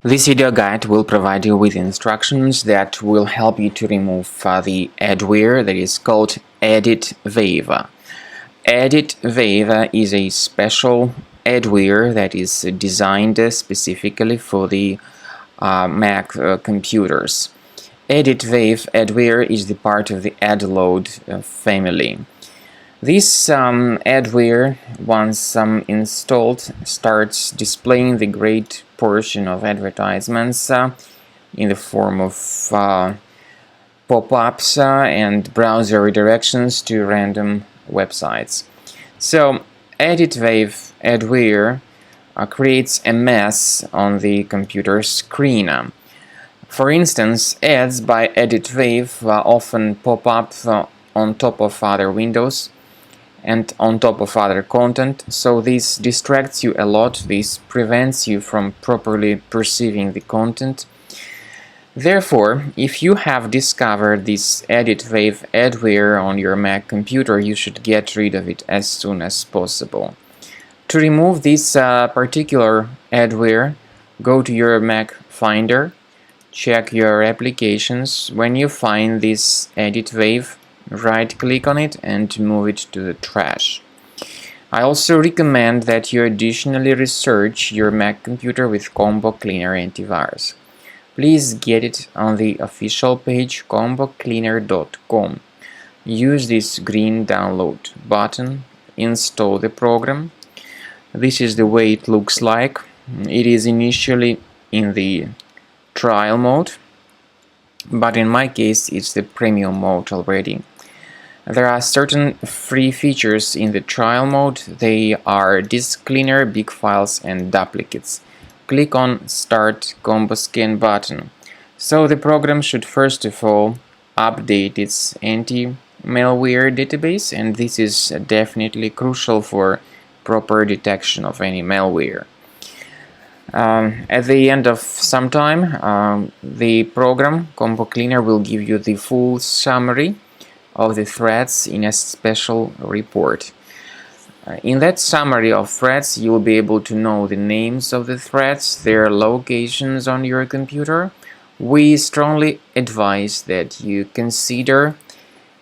This video guide will provide you with instructions that will help you to remove the adware that is called EditWave. EditWave is a special adware that is designed specifically for the Mac computers. EditWave adware is the part of the AdLoad family. This adware, once installed, starts displaying the great portion of advertisements in the form of pop-ups and browser redirections to random websites. So, EditWave adware creates a mess on the computer screen. For instance, ads by EditWave often pop up on top of other windows and on top of other content, so this distracts you a lot. This prevents you from properly perceiving the content. Therefore, if you have discovered this EditWave adware on your Mac computer, you should get rid of it as soon as possible. To remove this particular adware, go to your Mac Finder, check your applications. When you find this EditWave, right-click on it and move it to the trash. I also recommend that you additionally research your Mac computer with Combo Cleaner antivirus. Please get it on the official page combocleaner.com. Use this green download button, install the program. This is the way it looks like. It is initially in the trial mode, but in my case it's the premium mode already. There are certain free features in the trial mode. They are disk cleaner, big files and duplicates. Click on Start Combo Scan button. So the program should first of all update its anti-malware database, and this is definitely crucial for proper detection of any malware. At the end of some time, the program Combo Cleaner will give you the full summary of the threats in a special report. In that summary of threats, you will be able to know the names of the threats, their locations on your computer. We strongly advise that you consider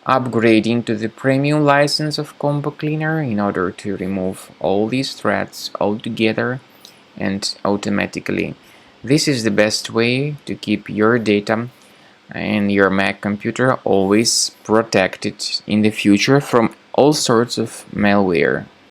upgrading to the premium license of Combo Cleaner in order to remove all these threats altogether and automatically. This is the best way to keep your data and your Mac computer always protected in the future from all sorts of malware.